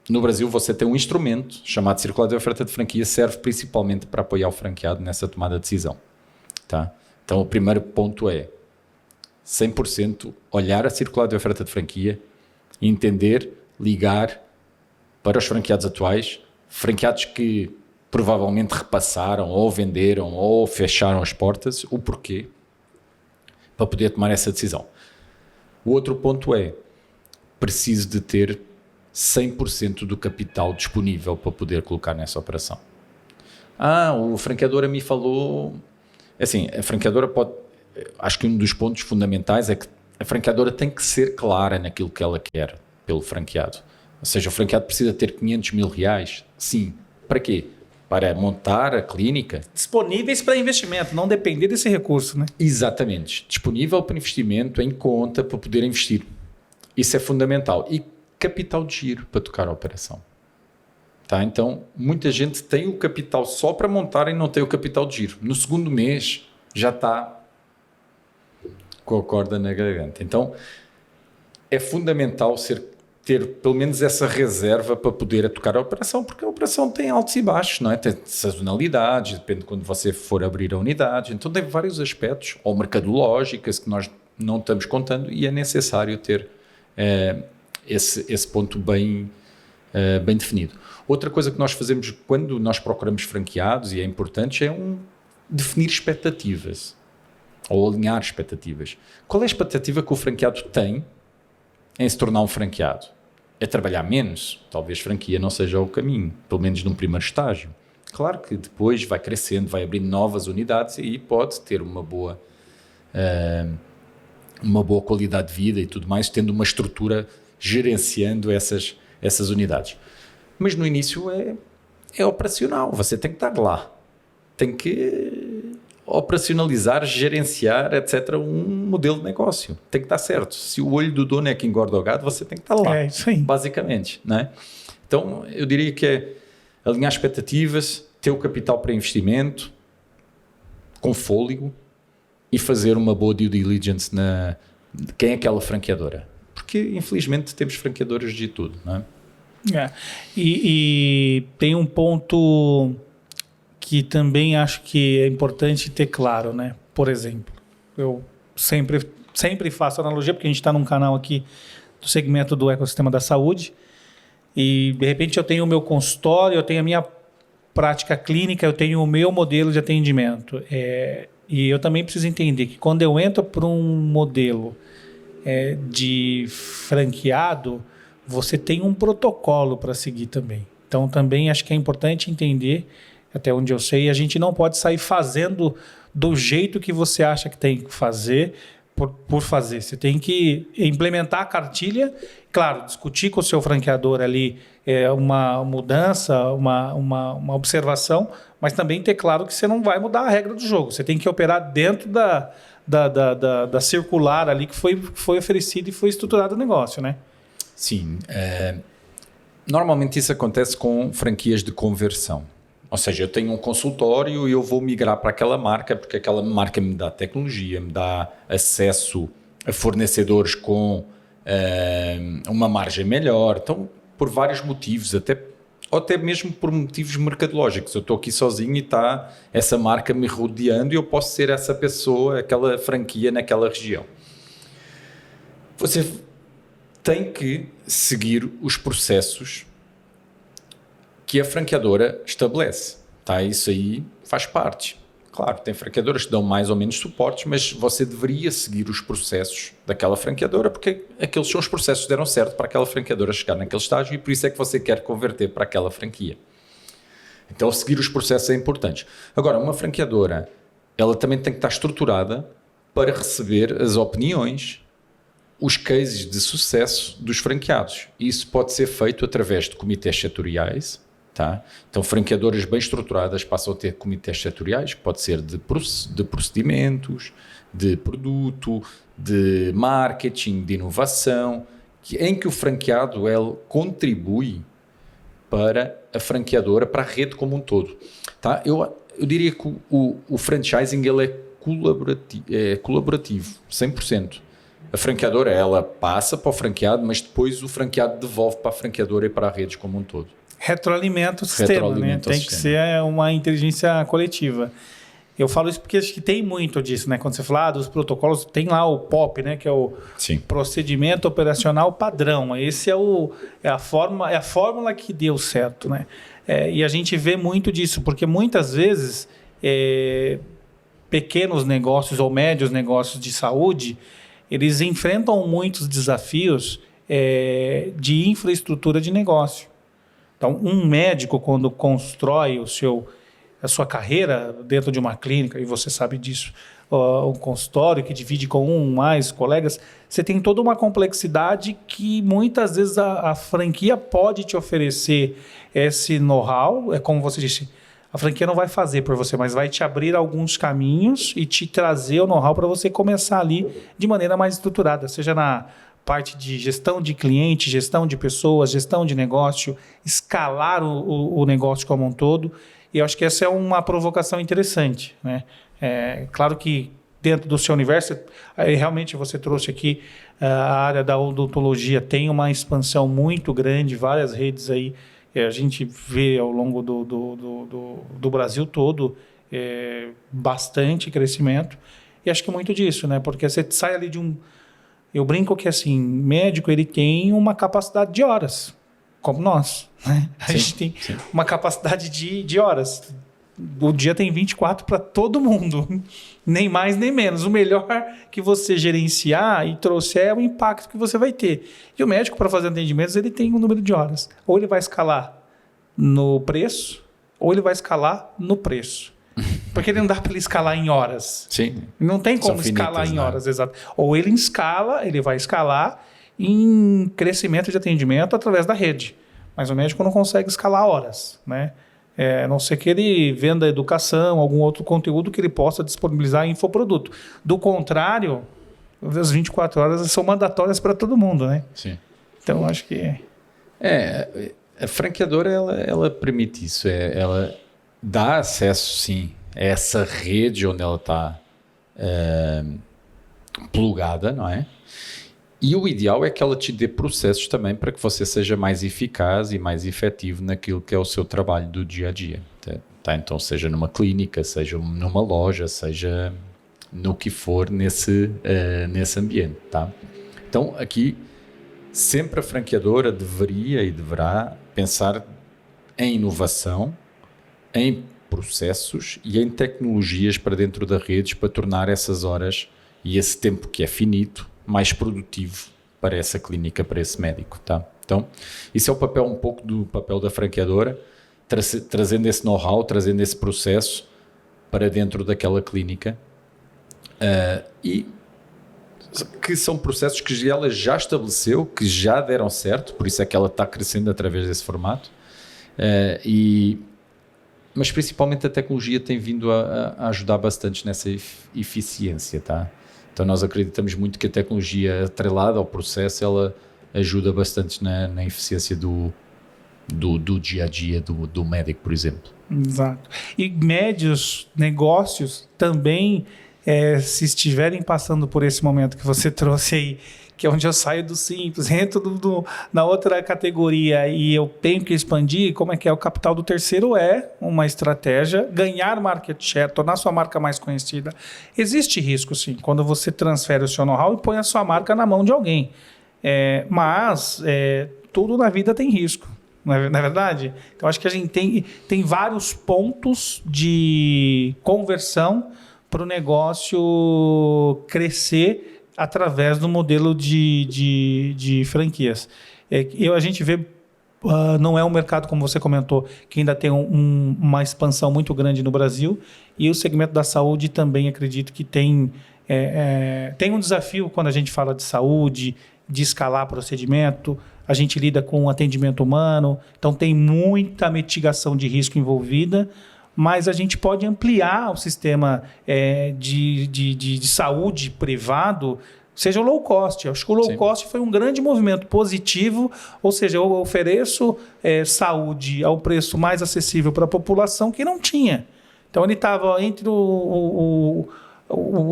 Speaker 2: no Brasil você tem um instrumento chamado Circular de Oferta de Franquia, serve principalmente para apoiar o franqueado nessa tomada de decisão. Tá? Então o primeiro ponto é 100% olhar a Circular de Oferta de Franquia, entender, ligar para os franqueados atuais, franqueados que provavelmente repassaram ou venderam ou fecharam as portas, o porquê, para poder tomar essa decisão. O outro ponto é, preciso de ter 100% do capital disponível para poder colocar nessa operação. O franqueador me falou... Assim, a franqueadora pode... Acho que um dos pontos fundamentais é que a franqueadora tem que ser clara naquilo que ela quer pelo franqueado. Ou seja, o franqueado precisa ter 500 mil reais? Sim. Para quê? Para montar a clínica?
Speaker 1: Disponíveis para investimento, não depender desse recurso, né?
Speaker 2: Exatamente. Disponível para investimento, em conta, para poder investir. Isso é fundamental. E capital de giro para tocar a operação. Tá? Então, muita gente tem o capital só para montar e não tem o capital de giro. No segundo mês, já está com a corda na garganta. Então, é fundamental ter pelo menos essa reserva para poder tocar a operação, porque a operação tem altos e baixos, não é? Tem sazonalidades, depende de quando você for abrir a unidade. Então, tem vários aspectos, ou mercadológicas, que nós não estamos contando e é necessário ter esse ponto bem definido. Outra coisa que nós fazemos quando nós procuramos franqueados, e é importante, é definir expectativas ou alinhar expectativas. Qual é a expectativa que o franqueado tem em se tornar um franqueado? É trabalhar menos? Talvez franquia não seja o caminho, pelo menos num primeiro estágio. Claro que depois vai crescendo, vai abrindo novas unidades e pode ter uma boa qualidade de vida e tudo mais, tendo uma estrutura gerenciando essas unidades. Mas no início é operacional, você tem que estar lá, tem que operacionalizar, gerenciar, etc. um modelo de negócio, tem que estar certo. Se o olho do dono é que engorda o gado, você tem que estar lá, basicamente. Não é? Então eu diria que é alinhar expectativas, ter o capital para investimento, com fôlego, e fazer uma boa due diligence de quem é aquela franqueadora. Porque, infelizmente, temos franqueadoras de tudo, não é?
Speaker 1: E tem um ponto que também acho que é importante ter claro, né? Por exemplo, eu sempre faço analogia, porque a gente está num canal aqui do segmento do ecossistema da saúde, e, de repente, eu tenho o meu consultório, eu tenho a minha prática clínica, eu tenho o meu modelo de atendimento. E eu também preciso entender que quando eu entro para um modelo de franqueado, você tem um protocolo para seguir também. Então, também acho que é importante entender, até onde eu sei, a gente não pode sair fazendo do jeito que você acha que tem que fazer por fazer. Você tem que implementar a cartilha, claro, discutir com o seu franqueador ali uma mudança, uma observação, mas também ter claro que você não vai mudar a regra do jogo. Você tem que operar dentro da circular ali que foi oferecida e foi estruturado o negócio, né?
Speaker 2: Sim. Normalmente isso acontece com franquias de conversão. Ou seja, eu tenho um consultório e eu vou migrar para aquela marca porque aquela marca me dá tecnologia, me dá acesso a fornecedores com uma margem melhor. Então, por vários motivos, até mesmo por motivos mercadológicos. Eu estou aqui sozinho e está essa marca me rodeando e eu posso ser essa pessoa, aquela franquia naquela região. Você tem que seguir os processos que a franqueadora estabelece. Tá? Isso aí faz parte. Claro, tem franqueadoras que dão mais ou menos suportes, mas você deveria seguir os processos daquela franqueadora, porque aqueles são os processos que deram certo para aquela franqueadora chegar naquele estágio e por isso é que você quer converter para aquela franquia. Então, seguir os processos é importante. Agora, uma franqueadora, ela também tem que estar estruturada para receber as opiniões, os cases de sucesso dos franqueados. Isso pode ser feito através de comitês setoriais. Tá? Então, franqueadoras bem estruturadas passam a ter comitês setoriais, que pode ser de procedimentos, de produto, de marketing, de inovação, em que o franqueado ele contribui para a franqueadora, para a rede como um todo. Tá? Eu diria que o franchising ele é colaborativo, 100%. A franqueadora ela passa para o franqueado, mas depois o franqueado devolve para a franqueadora e para a rede como um todo.
Speaker 1: Retroalimenta o sistema, né? Tem que ser uma inteligência coletiva. Eu falo isso porque acho que tem muito disso, né? Quando você fala dos protocolos, tem lá o POP, né? Que é o procedimento operacional padrão. Esse é a fórmula que deu certo, né? E a gente vê muito disso, porque muitas vezes pequenos negócios ou médios negócios de saúde, eles enfrentam muitos desafios de infraestrutura de negócio. Então, um médico, quando constrói a sua carreira dentro de uma clínica, e você sabe disso, um consultório que divide com mais colegas, você tem toda uma complexidade que muitas vezes a franquia pode te oferecer esse know-how. É como você disse, a franquia não vai fazer por você, mas vai te abrir alguns caminhos e te trazer o know-how para você começar ali de maneira mais estruturada, seja na parte de gestão de cliente, gestão de pessoas, gestão de negócio, escalar o negócio como um todo. E eu acho que essa é uma provocação interessante, né? Claro que dentro do seu universo, realmente você trouxe aqui a área da odontologia, tem uma expansão muito grande, várias redes aí, a gente vê ao longo do Brasil todo bastante crescimento. E acho que muito disso, né? Porque você sai ali de um... Eu brinco que, assim, médico, ele tem uma capacidade de horas, como nós, né? A gente tem uma capacidade de horas. O dia tem 24 para todo mundo, nem mais nem menos. O melhor que você gerenciar e trouxer é o impacto que você vai ter. E o médico, para fazer atendimentos, ele tem um número de horas. Ou ele vai escalar no preço, ou ele vai escalar no preço. Porque não dá para ele escalar em horas.
Speaker 2: Sim.
Speaker 1: Não tem como escalar em horas, exato. Ou ele vai escalar em crescimento de atendimento através da rede. Mas o médico não consegue escalar horas, né? A não ser que ele venda educação, algum outro conteúdo que ele possa disponibilizar em infoproduto. Do contrário, as 24 horas são mandatórias para todo mundo, né? Sim. Então, acho que...
Speaker 2: a franqueadora, ela permite isso. Ela dá acesso, sim, a essa rede onde ela está plugada, não é? E o ideal é que ela te dê processos também para que você seja mais eficaz e mais efetivo naquilo que é o seu trabalho do dia a dia. Tá? Então, seja numa clínica, seja numa loja, seja no que for nesse ambiente. Tá? Então, aqui, sempre a franqueadora deveria e deverá pensar em inovação, em processos e em tecnologias para dentro da rede para tornar essas horas e esse tempo que é finito mais produtivo para essa clínica, para esse médico, tá? Então, isso é o papel, um pouco do papel da franqueadora, trazendo esse know-how, trazendo esse processo para dentro daquela clínica e que são processos que ela já estabeleceu, que já deram certo, por isso é que ela está crescendo através desse formato, mas principalmente a tecnologia tem vindo a ajudar bastante nessa eficiência, tá? Então nós acreditamos muito que a tecnologia atrelada ao processo, ela ajuda bastante na eficiência do dia a dia do médico, por exemplo.
Speaker 1: Exato. E médios negócios também, se estiverem passando por esse momento que você trouxe aí, que é onde eu saio do simples, entro na outra categoria e eu tenho que expandir, como é que é? O capital do terceiro é uma estratégia, ganhar market share, tornar sua marca mais conhecida. Existe risco, sim, quando você transfere o seu know-how e põe a sua marca na mão de alguém. Mas tudo na vida tem risco. Não é verdade? Então, acho que a gente tem vários pontos de conversão para o negócio crescer através do modelo de franquias. A gente vê, não é um mercado, como você comentou, que ainda tem uma expansão muito grande no Brasil, e o segmento da saúde também acredito que tem um desafio quando a gente fala de saúde, de escalar procedimento. A gente lida com atendimento humano, então tem muita mitigação de risco envolvida, mas a gente pode ampliar o sistema de saúde privado, seja o low cost. Eu acho que o low cost foi um grande movimento positivo, ou seja, eu ofereço saúde ao preço mais acessível para a população que não tinha. Então ele estava entre o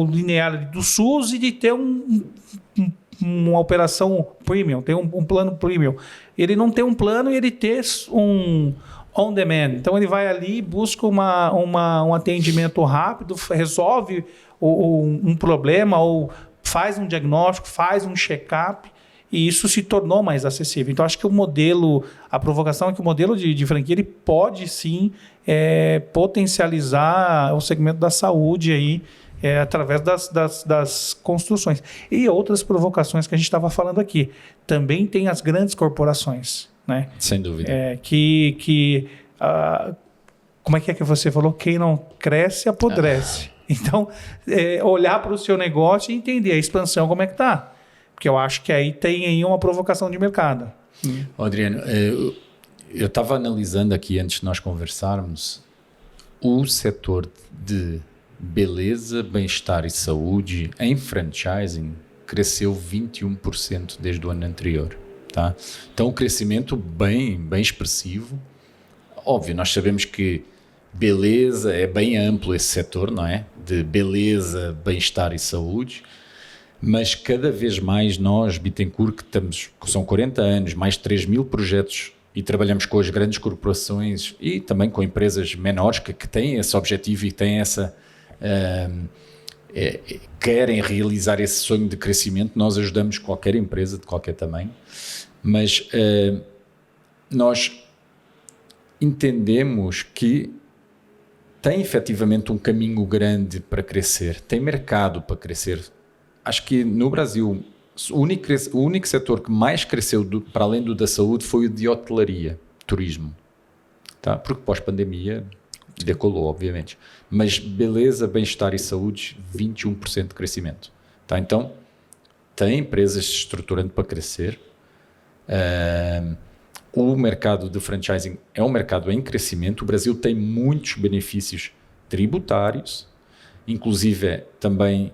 Speaker 1: linear do SUS e de ter uma operação premium, tem um plano premium. Ele não tem um plano e ele tem um on demand. Então ele vai ali, busca um atendimento rápido, resolve um problema ou faz um diagnóstico, faz um check-up, e isso se tornou mais acessível. Então acho que a provocação é que o modelo de franquia ele pode sim potencializar o segmento da saúde aí, através das construções. E outras provocações que a gente estava falando aqui. Também tem as grandes corporações, né?
Speaker 2: Sem dúvida.
Speaker 1: Como é que você falou? Quem não cresce, apodrece. Então, olhar para o seu negócio e entender a expansão, como é que está. Porque eu acho que aí tem aí uma provocação de mercado.
Speaker 2: Adriano, eu estava analisando aqui, antes de nós conversarmos, o setor de beleza, bem-estar e saúde em franchising cresceu 21% desde o ano anterior. Tá? Então, um crescimento bem expressivo. Óbvio, nós sabemos que beleza é bem amplo esse setor, não é? De beleza, bem-estar e saúde. Mas cada vez mais nós, Bittencourt, que são 40 anos, mais de 3 mil projetos, e trabalhamos com as grandes corporações e também com empresas menores que têm esse objetivo e têm querem realizar esse sonho de crescimento. Nós ajudamos qualquer empresa de qualquer tamanho, mas nós entendemos que tem efetivamente um caminho grande para crescer, tem mercado para crescer. Acho que no Brasil o único setor que mais cresceu para além do da saúde foi o de hotelaria, turismo, tá? Porque pós-pandemia decolou, obviamente. Mas beleza, bem-estar e saúde, 21% de crescimento. Tá? Então, tem empresas se estruturando para crescer. O mercado de franchising é um mercado em crescimento. O Brasil tem muitos benefícios tributários, inclusive também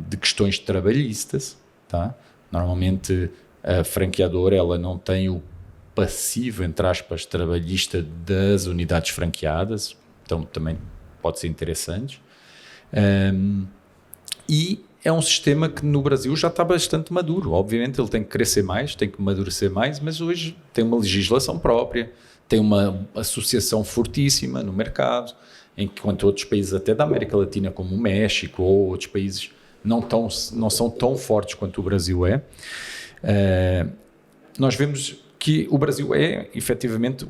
Speaker 2: de questões trabalhistas. Tá? Normalmente, a franqueadora ela não tem o passivo, entre aspas, trabalhista das unidades franqueadas, então também pode ser interessante. E é um sistema que no Brasil já está bastante maduro. Obviamente ele tem que crescer mais, tem que amadurecer mais, mas hoje tem uma legislação própria, tem uma associação fortíssima no mercado, enquanto outros países até da América Latina, como o México ou outros países, não são tão fortes quanto o Brasil é. Nós vemos que o Brasil é, efetivamente,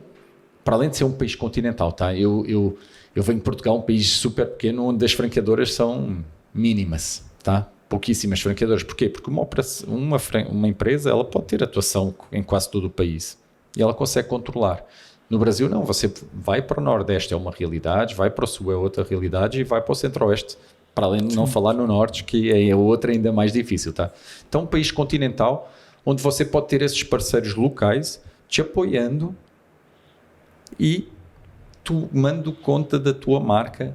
Speaker 2: para além de ser um país continental, tá? Eu venho de Portugal, um país super pequeno, onde as franqueadoras são mínimas, tá? Pouquíssimas franqueadoras. Porquê? Porque uma empresa ela pode ter atuação em quase todo o país e ela consegue controlar. No Brasil, não. Você vai para o Nordeste, é uma realidade, vai para o Sul, é outra realidade, e vai para o Centro-Oeste, para além de não falar no Norte, que é outra ainda mais difícil, tá? Então, um país continental, onde você pode ter esses parceiros locais te apoiando e tomando conta da tua marca,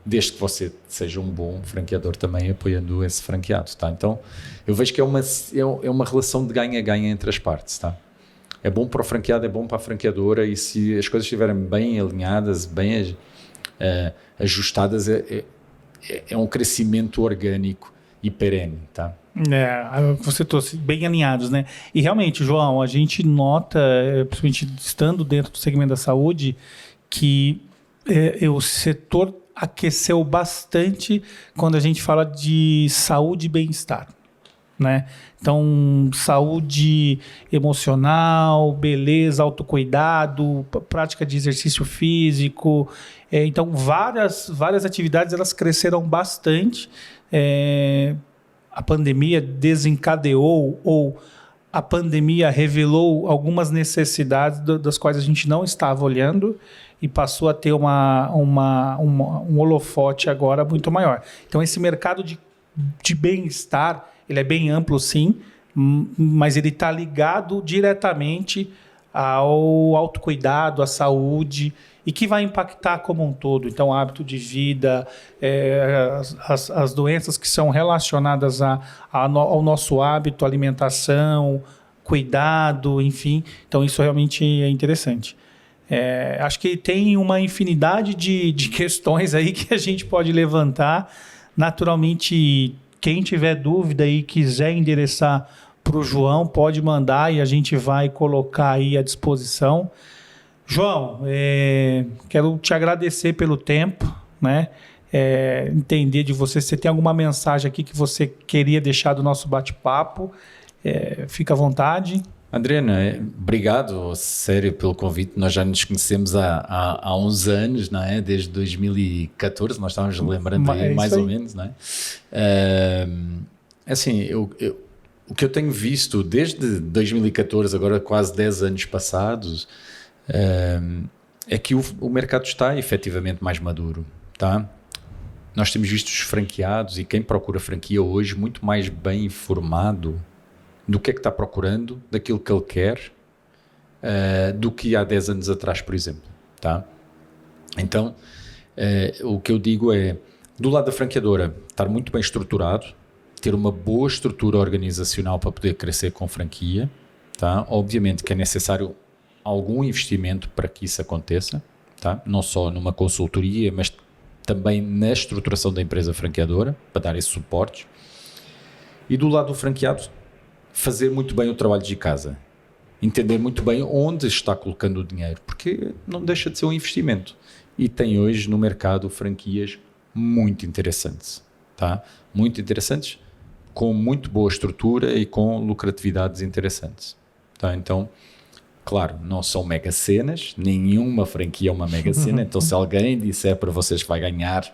Speaker 2: desde que você seja um bom franqueador também apoiando esse franqueado, tá? Então, eu vejo que é uma relação de ganha-ganha entre as partes, tá? É bom para o franqueado, é bom para a franqueadora, e se as coisas estiverem bem alinhadas, bem ajustadas, é um crescimento orgânico e perene, tá?
Speaker 1: Você trouxe bem alinhados, né? E realmente, João, a gente nota, principalmente estando dentro do segmento da saúde, que o setor aqueceu bastante quando a gente fala de saúde e bem-estar. né? Então, saúde emocional, beleza, autocuidado, prática de exercício físico. Então, várias atividades elas cresceram bastante. A pandemia desencadeou ou a pandemia revelou algumas necessidades das quais a gente não estava olhando e passou a ter um holofote agora muito maior. Então, esse mercado de bem-estar, ele é bem amplo, sim, mas ele está ligado diretamente ao autocuidado, à saúde, e que vai impactar como um todo. Então, hábito de vida, as doenças que são relacionadas ao nosso hábito, alimentação, cuidado, enfim. Então, isso realmente é interessante. Acho que tem uma infinidade de questões aí que a gente pode levantar. Naturalmente, quem tiver dúvida e quiser endereçar para o João, pode mandar e a gente vai colocar aí à disposição. João, quero te agradecer pelo tempo, né? Entender de você, se você tem alguma mensagem aqui que você queria deixar do nosso bate-papo, fica à vontade.
Speaker 2: Adriana, obrigado, sério, pelo convite. Nós já nos conhecemos há uns anos, não é? Desde 2014, nós estávamos lembrando aí, mais ou menos, não é? Assim, o que eu tenho visto desde 2014, agora quase 10 anos passados, é que o mercado está efetivamente mais maduro, tá? Nós temos visto os franqueados e quem procura franquia hoje muito mais bem informado do que é que está procurando, daquilo que ele quer, do que há 10 anos atrás, por exemplo, tá? Então, o que eu digo é, do lado da franqueadora, estar muito bem estruturado, ter uma boa estrutura organizacional para poder crescer com franquia, tá? Obviamente que é necessário algum investimento para que isso aconteça, tá? Não só numa consultoria, mas também na estruturação da empresa franqueadora, para dar esse suporte. E do lado do franqueado, fazer muito bem o trabalho de casa, entender muito bem onde está colocando o dinheiro, porque não deixa de ser um investimento. E tem hoje no mercado franquias muito interessantes, tá? Muito interessantes, com muito boa estrutura e com lucratividades interessantes, tá? Então, claro, não são mega cenas, nenhuma franquia é uma mega cena, então se alguém disser para vocês que vai ganhar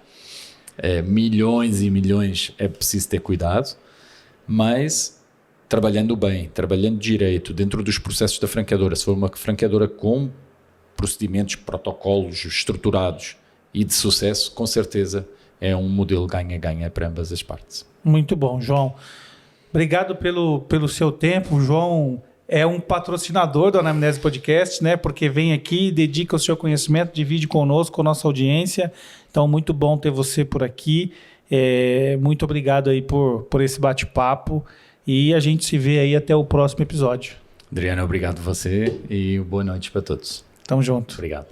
Speaker 2: milhões e milhões, é preciso ter cuidado, mas trabalhando bem, trabalhando direito, dentro dos processos da franqueadora, se for uma franqueadora com procedimentos, protocolos estruturados e de sucesso, com certeza é um modelo ganha-ganha para ambas as partes.
Speaker 1: Muito bom, João. Obrigado pelo seu tempo. O João é um patrocinador do Anamnese Podcast, né? Porque vem aqui, dedica o seu conhecimento, divide conosco, com a nossa audiência. Então, muito bom ter você por aqui. Muito obrigado aí por esse bate-papo. E a gente se vê aí até o próximo episódio.
Speaker 2: Adriana, obrigado a você e boa noite para todos.
Speaker 1: Tamo junto.
Speaker 2: Obrigado.